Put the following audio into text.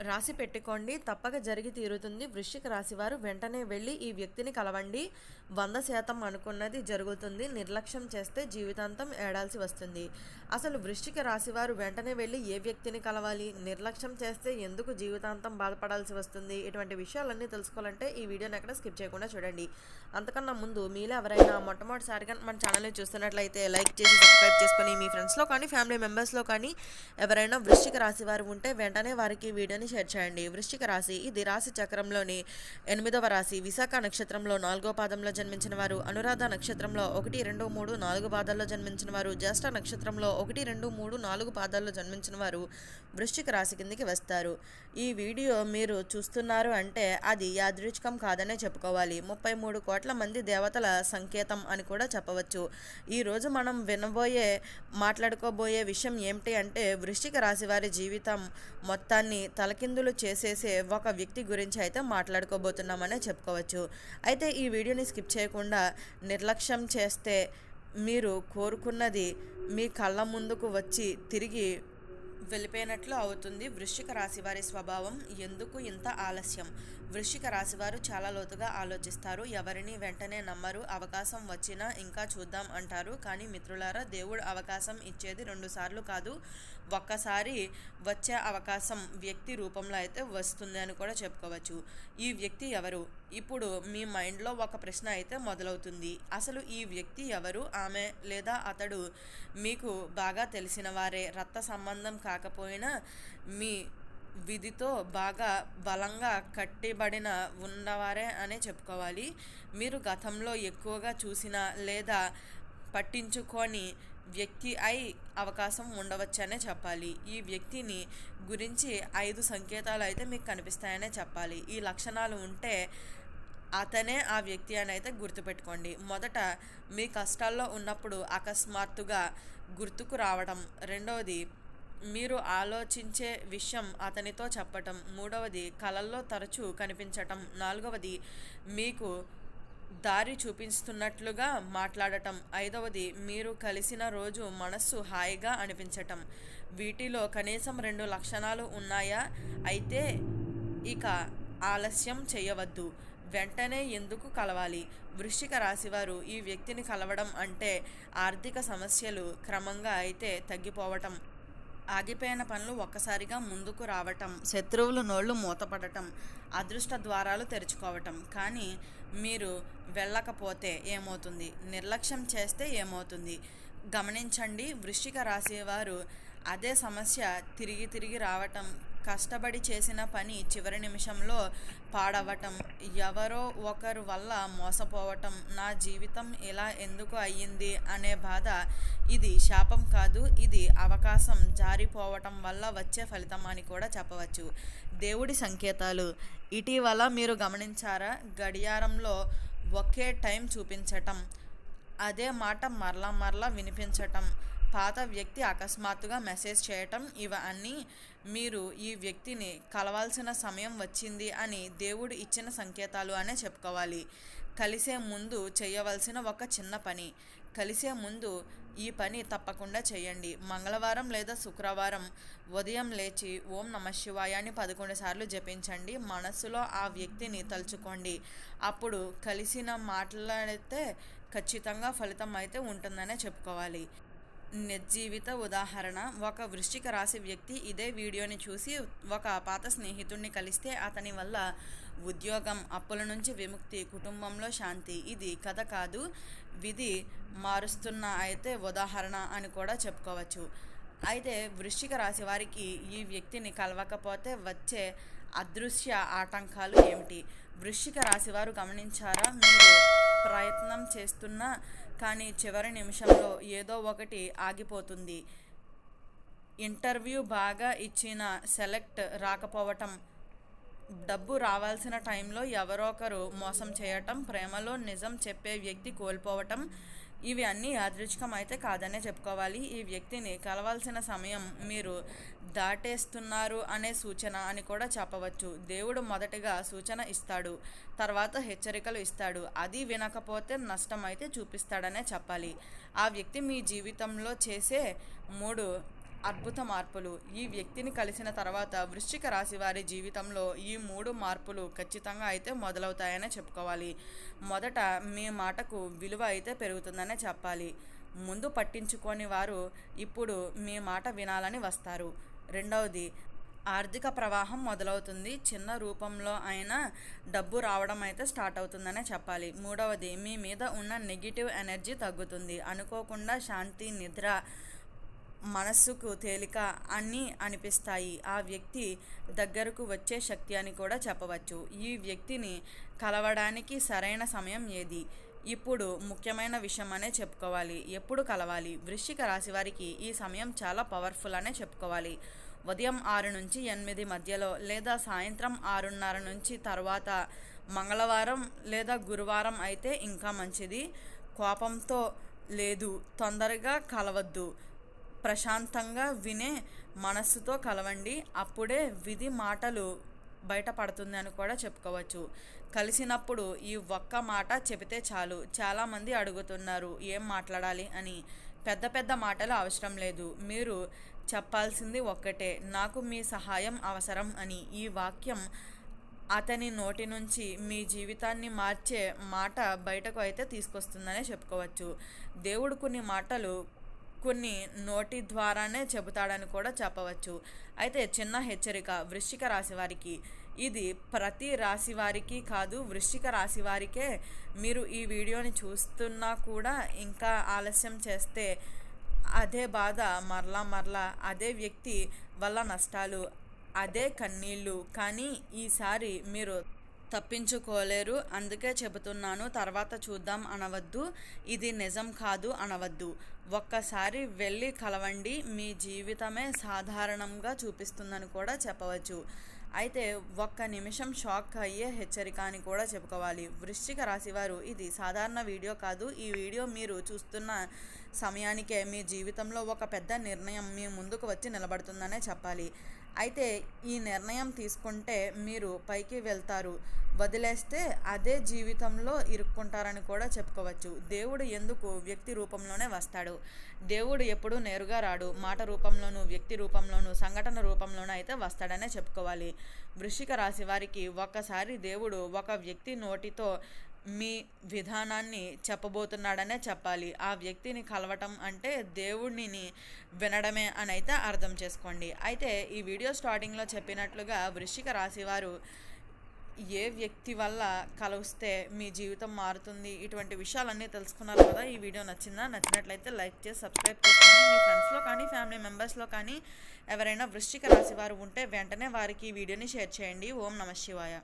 రాసి పెట్టుకోండి. తప్పక జరిగి తీరుతుంది. వృశ్చిక రాశి వారు వెంటనే వెళ్ళి ఈ వ్యక్తిని కలవండి. 100% అనుకున్నది జరుగుతుంది. నిర్లక్ష్యం చేస్తే జీవితాంతం ఏడాల్సి వస్తుంది. అసలు వృశ్చిక రాశి వారు వెంటనే వెళ్ళి ఏ వ్యక్తిని కలవాలి? నిర్లక్ష్యం చేస్తే ఎందుకు జీవితాంతం బాధపడాల్సి వస్తుంది? ఇటువంటి విషయాలన్నీ తెలుసుకోవాలంటే ఈ వీడియోని ఎక్కడ స్కిప్ చేయకుండా చూడండి. అంతకన్నా ముందు మీలో ఎవరైనా మొట్టమొదటిసారిగా మన ఛానల్ని చూస్తున్నట్లయితే లైక్ చేసి సబ్స్క్రైబ్ చేసుకొని మీ ఫ్రెండ్స్లో కానీ ఫ్యామిలీ మెంబర్స్లో కానీ ఎవరైనా వృశ్చిక రాశి వారు ఉంటే వెంటనే వారికి వీడియోని షేర్ చేయండి. వృశ్చిక రాశి ఇది రాశి చక్రంలోని 8వ రాశి. విశాఖ నక్షత్రంలో 4వ పాదంలో జన్మించిన వారు, అనురాధ నక్షత్రంలో 1, 2, 3, 4 పాదాల్లో జన్మించిన వారు, జ్యేష్ఠ నక్షత్రంలో 1, 2, 3, 4 పాదాల్లో జన్మించిన వారు వృశ్చిక రాశి కిందికి వస్తారు. ఈ వీడియో మీరు చూస్తున్నారు అంటే అది యాదృచ్ఛికం కాదనే చెప్పుకోవాలి. 33 కోట్ల మంది దేవతల సంకేతం అని కూడా చెప్పవచ్చు. ఈరోజు మనం మాట్లాడుకోబోయే విషయం ఏమిటి అంటే వృశ్చిక రాశి వారి జీవితం మొత్తాన్ని తలకిందులు చేసేసే ఒక వ్యక్తి గురించి అయితే మాట్లాడుకోబోతున్నామనే చెప్పుకోవచ్చు. అయితే ఈ వీడియోని స్కిప్ చేయకుండా నిర్లక్ష్యం చేస్తే మీరు కోరుకున్నది మీ కళ్ళ ముందుకు వచ్చి తిరిగి వెళ్ళిపోయినట్లు అవుతుంది. వృశ్చిక రాశి వారి స్వభావం ఎందుకు ఇంత ఆలస్యం? వృశ్చిక రాశి వారు చాలా లోతుగా ఆలోచిస్తారు. ఎవరిని వెంటనే నమ్మరు. అవకాశం వచ్చినా ఇంకా చూద్దాం అంటారు. కానీ మిత్రులారా, దేవుడు అవకాశం ఇచ్చేది 2 సార్లు కాదు, ఒక్కసారి వచ్చే అవకాశం వ్యక్తి రూపంలో అయితే వస్తుంది అని కూడా చెప్పుకోవచ్చు. ఈ వ్యక్తి ఎవరు? ఇప్పుడు మీ మైండ్లో ఒక ప్రశ్న అయితే మొదలవుతుంది. అసలు ఈ వ్యక్తి ఎవరు? ఆమె లేదా అతడు మీకు బాగా తెలిసిన వారే, రక్త సంబంధం కాకపోయినా మీ విధితో బాగా బలంగా కట్టిబడిన ఉన్నవారే అనే చెప్పుకోవాలి. మీరు గతంలో ఎక్కువగా చూసిన లేదా పట్టించుకొని వ్యక్తి అయి అవకాశం ఉండవచ్చనే చెప్పాలి. ఈ వ్యక్తిని గురించి 5 సంకేతాలు అయితే మీకు కనిపిస్తాయనే చెప్పాలి. ఈ లక్షణాలు ఉంటే అతనే ఆ వ్యక్తి అని అయితే గుర్తుపెట్టుకోండి. మొదట మీ కష్టాల్లో ఉన్నప్పుడు అకస్మాత్తుగా గుర్తుకు రావడం. రెండవది, మీరు ఆలోచించే విషయం అతనితో చెప్పటం. మూడవది, కలల్లో తరచూ కనిపించటం. నాలుగవది, మీకు దారి చూపిస్తున్నట్లుగా మాట్లాడటం. ఐదవది, మీరు కలిసిన రోజు మనస్సు హాయిగా అనిపించటం. వీటిలో కనీసం 2 లక్షణాలు ఉన్నాయా? అయితే ఇక ఆలస్యం చేయవద్దు. వెంటనే ఎందుకు కలవాలి? వృశ్చిక రాశివారు ఈ వ్యక్తిని కలవడం అంటే ఆర్థిక సమస్యలు క్రమంగా అయితే తగ్గిపోవటం, ఆగిపోయిన పనులు ఒక్కసారిగా ముందుకు రావటం, శత్రువులు నోళ్లు మూతపడటం, అదృష్ట ద్వారాలు తెరుచుకోవటం. కానీ మీరు వెళ్ళకపోతే ఏమవుతుంది? నిర్లక్ష్యం చేస్తే ఏమవుతుంది? గమనించండి, వృశ్చిక రాశి వారు అదే సమస్య తిరిగి తిరిగి రావటం, కష్టపడి చేసిన పని చివరి నిమిషంలో పాడవటం, ఎవరో ఒకరు వల్ల మోసపోవటం, నా జీవితం ఇలా ఎందుకు అయ్యింది అనే బాధ. ఇది శాపం కాదు, ఇది అవకాశం జారిపోవటం వల్ల వచ్చే ఫలితం అని కూడా చెప్పవచ్చు. దేవుడి సంకేతాలు. ఇటీవల మీరు గమనించారా? గడియారంలో ఒకే టైం చూపించటం, అదే మాట మరలా వినిపించటం, పాత వ్యక్తి అకస్మాత్తుగా మెసేజ్ చేయటం, ఇవన్నీ మీరు ఈ వ్యక్తిని కలవాల్సిన సమయం వచ్చింది అని దేవుడు ఇచ్చిన సంకేతాలు అనే చెప్పుకోవాలి. కలిసే ముందు చేయవలసిన ఒక చిన్న పని. కలిసే ముందు ఈ పని తప్పకుండా చేయండి. మంగళవారం లేదా శుక్రవారం ఉదయం లేచి ఓం నమః శివాయ అని 11 సార్లు జపించండి. మనస్సులో ఆ వ్యక్తిని తలుచుకోండి. అప్పుడు కలిసిన మాట్లాడితే ఖచ్చితంగా ఫలితం అయితే ఉంటుందనే చెప్పుకోవాలి. నిర్జీవిత ఉదాహరణ. ఒక వృశ్చిక రాశి వ్యక్తి ఇదే వీడియోని చూసి ఒక పాత స్నేహితుడిని కలిస్తే అతని వల్ల ఉద్యోగం, అప్పుల నుంచి విముక్తి, కుటుంబంలో శాంతి. ఇది కథ కాదు, విధి మారుస్తున్న అయితే ఉదాహరణ అని కూడా చెప్పుకోవచ్చు. అయితే వృశ్చిక రాశి వారికి ఈ వ్యక్తిని కలవకపోతే వచ్చే అదృశ్య ఆటంకాలు ఏమిటి? వృశ్చిక రాశి వారు గమనించారా? మీరు ప్రయత్నం చేస్తున్నా కానీ చివరి నిమిషంలో ఏదో ఒకటి ఆగిపోతుంది. ఇంటర్వ్యూ బాగా ఇచ్చిన సెలెక్ట్ రాకపోవటం, డబ్బు రావాల్సిన టైంలో ఎవరో ఒకరు మోసం చేయటం, ప్రేమలో నిజం చెప్పే వ్యక్తి కోల్పోవటం, ఇవి అన్నీ యాదృచ్ఛికం అయితే కాదనే చెప్పుకోవాలి. ఈ వ్యక్తిని కలవాల్సిన సమయం మీరు దాటేస్తున్నారు అనే సూచన అని కూడా చెప్పవచ్చు. దేవుడు మొదటగా సూచన ఇస్తాడు, తర్వాత హెచ్చరికలు ఇస్తాడు. అది వినకపోతే నష్టం అయితే చూపిస్తాడనే చెప్పాలి. ఆ వ్యక్తి మీ జీవితంలో చేసే 3 అద్భుత మార్పులు ఈ వ్యక్తిని కలిసిన తర్వాత వృశ్చిక రాశి వారి జీవితంలో ఈ 3 మార్పులు ఖచ్చితంగా అయితే మొదలవుతాయనే చెప్పుకోవాలి. మొదట మీ మాటకు విలువ అయితే పెరుగుతుందనే చెప్పాలి. ముందు పట్టించుకోని వారు ఇప్పుడు మీ మాట వినాలని వస్తారు. రెండవది, ఆర్థిక ప్రవాహం మొదలవుతుంది. చిన్న రూపంలో అయినా డబ్బు రావడం అయితే స్టార్ట్ అవుతుందనే చెప్పాలి. మూడవది, మీ మీద ఉన్న నెగిటివ్ ఎనర్జీ తగ్గుతుంది. అనుకోకుండా శాంతి, నిద్ర, మనస్సుకు తేలిక అన్నీ అనిపిస్తాయి. ఆ వ్యక్తి దగ్గరకు వచ్చే శక్తి అని కూడా చెప్పవచ్చు. ఈ వ్యక్తిని కలవడానికి సరైన సమయం ఏది? ఇప్పుడు ముఖ్యమైన విషయం అనే చెప్పుకోవాలి. ఎప్పుడు కలవాలి? వృశ్చిక రాశి వారికి ఈ సమయం చాలా పవర్ఫుల్ అనే చెప్పుకోవాలి. ఉదయం 6 నుంచి 8 మధ్యలో లేదా సాయంత్రం 6:30 నుంచి తర్వాత, మంగళవారం లేదా గురువారం అయితే ఇంకా మంచిది. కోపంతో లేదు, తొందరగా కలవద్దు, ప్రశాంతంగా వినే మనస్సుతో కలవండి. అప్పుడే విధి మాటలు బయటపడుతుంది అని కూడా చెప్పుకోవచ్చు. కలిసినప్పుడు ఈ ఒక్క మాట చెబితే చాలు. చాలామంది అడుగుతున్నారు ఏం మాట్లాడాలి అని. పెద్ద పెద్ద మాటలు అవసరం లేదు. మీరు చెప్పాల్సింది ఒక్కటే, నాకు మీ సహాయం అవసరం అని. ఈ వాక్యం అతని నోటి నుంచి మీ జీవితాన్ని మార్చే మాట బయటకు అయితే తీసుకొస్తుందనే చెప్పుకోవచ్చు. దేవుడు కొన్ని నోటి ద్వారానే చెబుతాడని కూడా చెప్పవచ్చు. అయితే చిన్న హెచ్చరిక వృశ్చిక రాశి వారికి, ఇది ప్రతి రాశి వారికి కాదు, వృశ్చిక రాశి వారికే. మీరు ఈ వీడియోని చూస్తున్నా కూడా ఇంకా ఆలస్యం చేస్తే అదే బాధ మరలా అదే వ్యక్తి వల్ల నష్టాలు, అదే కన్నీళ్ళు. కానీ ఈసారి మీరు తప్పించుకోలేరు. అందుకే చెబుతున్నాను, తర్వాత చూద్దాం అనవద్దు, ఇది నిజం కాదు అనవద్దు. ఒక్కసారి వెళ్ళి కలవండి, మీ జీవితమే సాధారణంగా చూపిస్తుందని కూడా చెప్పవచ్చు. అయితే ఒక్క నిమిషం షాక్ అయ్యే హెచ్చరిక అని కూడా చెప్పుకోవాలి. వృశ్చిక రాశివారు, ఇది సాధారణ వీడియో కాదు. ఈ వీడియో మీరు చూస్తున్న సమయానికే మీ జీవితంలో ఒక పెద్ద నిర్ణయం మీ ముందుకు వచ్చి నిలబడుతుందనే చెప్పాలి. అయితే ఈ నిర్ణయం తీసుకుంటే మీరు పైకి వెళ్తారు, వదిలేస్తే అదే జీవితంలో ఇరుక్కుంటారని కూడా చెప్పుకోవచ్చు. దేవుడు ఎందుకు వ్యక్తి రూపంలోనే వస్తాడు. దేవుడు ఎప్పుడూ నేరుగా రాడు. మాట రూపంలోనూ, వ్యక్తి రూపంలోనూ, సంఘటన రూపంలోనూ అయితే వస్తాడనే చెప్పుకోవాలి. వృశ్చిక రాశి వారికి ఒక్కసారి దేవుడు ఒక వ్యక్తి నోటితో మీ విధానాన్ని చెప్పబోతున్నాడనే చెప్పాలి. ఆ వ్యక్తిని కలవటం అంటే దేవుడిని వినడమే అని అయితే అర్థం చేసుకోండి. అయితే ఈ వీడియో స్టార్టింగ్లో చెప్పినట్లుగా వృశ్చిక రాశి వారు ఏ వ్యక్తి వల్ల కలిస్తే మీ జీవితం మారుతుంది, ఇటువంటి విషయాలన్నీ తెలుసుకున్నారు కదా. ఈ వీడియో నచ్చినట్లయితే లైక్ చేసి సబ్స్క్రైబ్ చేసుకొని మీ ఫ్రెండ్స్లో కానీ ఫ్యామిలీ మెంబర్స్లో కానీ ఎవరైనా వృశ్చిక రాశి వారు ఉంటే వెంటనే వారికి ఈ వీడియోని షేర్ చేయండి. ఓం నమః శివాయ.